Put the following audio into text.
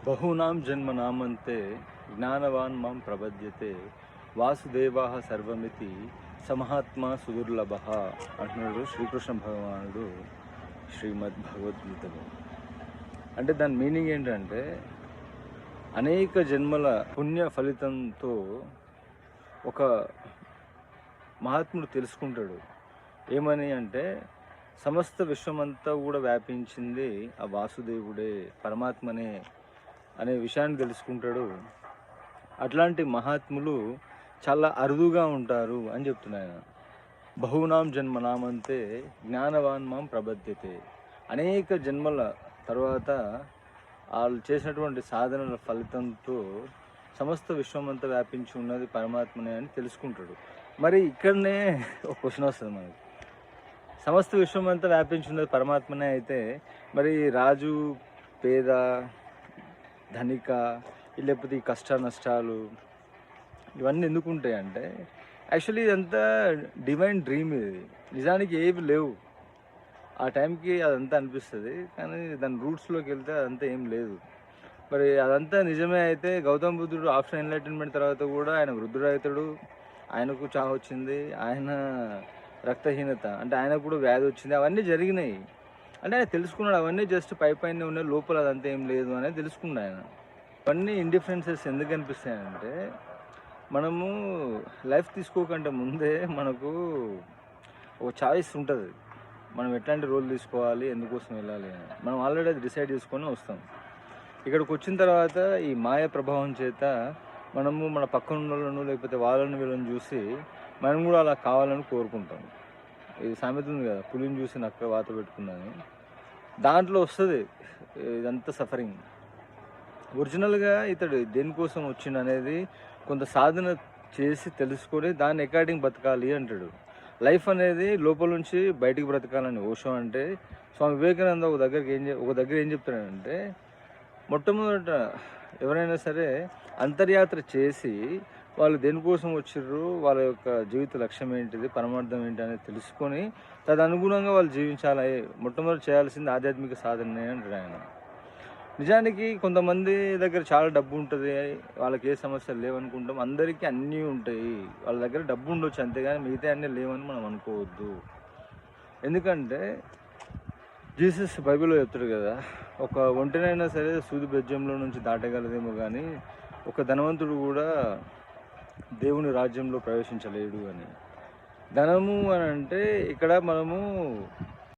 బహూనాం జన్మనామంతే జ్ఞానవాన్ మాం ప్రపద్యతే వాసుదేవాః సర్వమితి సమహాత్మా సుదుర్లభః అంటున్నాడు శ్రీకృష్ణ భగవానుడు శ్రీమద్ భగవద్గీతలో. అంటే దాని మీనింగ్ ఏంటంటే అనేక జన్మల పుణ్య ఫలితంతో ఒక మహాత్ముడు తెలుసుకుంటాడు. ఏమని అంటే సమస్త విశ్వమంతా కూడా వ్యాపించింది ఆ వాసుదేవుడే, పరమాత్మనే అనే విషయాన్ని తెలుసుకుంటాడు. అట్లాంటి మహాత్ములు చాలా అరుదుగా ఉంటారు అని చెప్తున్నాయన. బహూనాం జన్మనామంతే జ్ఞానవాన్ మాం ప్రబద్యతే. అనేక జన్మల తర్వాత వాళ్ళు చేసినటువంటి సాధనల ఫలితంతో సమస్త విశ్వమంతా వ్యాపించి ఉన్నది పరమాత్మనే అని తెలుసుకుంటాడు. మరి ఇక్కడనే ఒక క్వశ్చన్ వస్తుంది మనకి. సమస్త విశ్వమంతా వ్యాపించి ఉన్నది పరమాత్మనే అయితే మరి రాజు, పేద, ధనిక, లేకపోతే ఈ కష్ట నష్టాలు ఇవన్నీ ఎందుకు ఉంటాయి అంటే యాక్చువల్లీ ఇదంతా డివైన్ డ్రీమ్. ఇది నిజానికి ఏవి లేవు. ఆ టైంకి అదంతా అనిపిస్తుంది, కానీ దాని రూట్స్లోకి వెళ్తే అదంతా ఏం లేదు. మరి అదంతా నిజమే అయితే గౌతమ్ బుద్ధుడు ఆఫ్టర్ ఎన్లైటన్మెంట్ తర్వాత కూడా ఆయన వృద్ధుడవుతాడు, ఆయనకు చావు వచ్చింది, ఆయన రక్తహీనత అంటే ఆయనకు కూడా వ్యాధి వచ్చింది, అవన్నీ జరిగినాయి. అంటే ఆయన తెలుసుకున్నాడు అవన్నీ జస్ట్ పైన ఉన్నాయి, లోపల అదంతా ఏం లేదు అనేది తెలుసుకున్నాడు ఆయన. అవన్నీ ఇండిఫరెన్సెస్ ఎందుకు అనిపిస్తాయంటే మనము లైఫ్ తీసుకోకంటే ముందే మనకు ఒక చాయిస్ ఉంటుంది. మనం ఎట్లాంటి రోల్ తీసుకోవాలి, ఎందుకోసం వెళ్ళాలి అని మనం ఆల్రెడీ అది డిసైడ్ చేసుకొని వస్తాం. ఇక్కడికి వచ్చిన తర్వాత ఈ మాయ ప్రభావం చేత మనము మన పక్కన వాళ్ళను లేకపోతే వాళ్ళని వీళ్ళని చూసి మనం కూడా అలా కావాలని కోరుకుంటాం. ఇది సామెత ఉంది కదా, పులిని చూసి నక్క వాత పెట్టుకుందని. దాంట్లో వస్తుంది ఇదంతా సఫరింగ్. ఒరిజినల్గా ఇతడు దేనికోసం వచ్చిండు అనేది కొంత సాధన చేసి తెలుసుకొని దాన్ని అకార్డింగ్ బతకాలి అంటాడు. లైఫ్ అనేది లోపల నుంచి బయటికి బ్రతకాలని ఓషో అంటే స్వామి వివేకానంద ఒక దగ్గర ఏం చెప్తాడంటే మొట్టమొదట ఎవరైనా సరే అంతర్యాత్ర చేసి వాళ్ళు దేనికోసం వచ్చిర్రు, వాళ్ళ యొక్క జీవిత లక్ష్యం ఏంటిది, పరమార్థం ఏంటి అనేది తెలుసుకొని తదనుగుణంగా వాళ్ళు జీవించాలి. మొట్టమొదటి చేయాల్సింది ఆధ్యాత్మిక సాధనే అంటాడు ఆయన. నిజానికి కొంతమంది దగ్గర చాలా డబ్బు ఉంటుంది, వాళ్ళకి ఏ సమస్యలు లేవనుకుంటాం. అందరికీ అన్నీ ఉంటాయి, వాళ్ళ దగ్గర డబ్బు ఉండొచ్చు అంతేగాని మిగతా అన్నీ లేవని మనం అనుకోవద్దు. ఎందుకంటే జీసస్ బైబిల్లో చెప్తాడు కదా, ఒక ఒంటెనైనా సరే సూది బెజ్జంలో నుంచి దాటగలదేమో కానీ ఒక ధనవంతుడు కూడా దేవుని రాజ్యంలో ప్రవేశించలేడు అని. ధనము అని అంటే ఇక్కడ మనము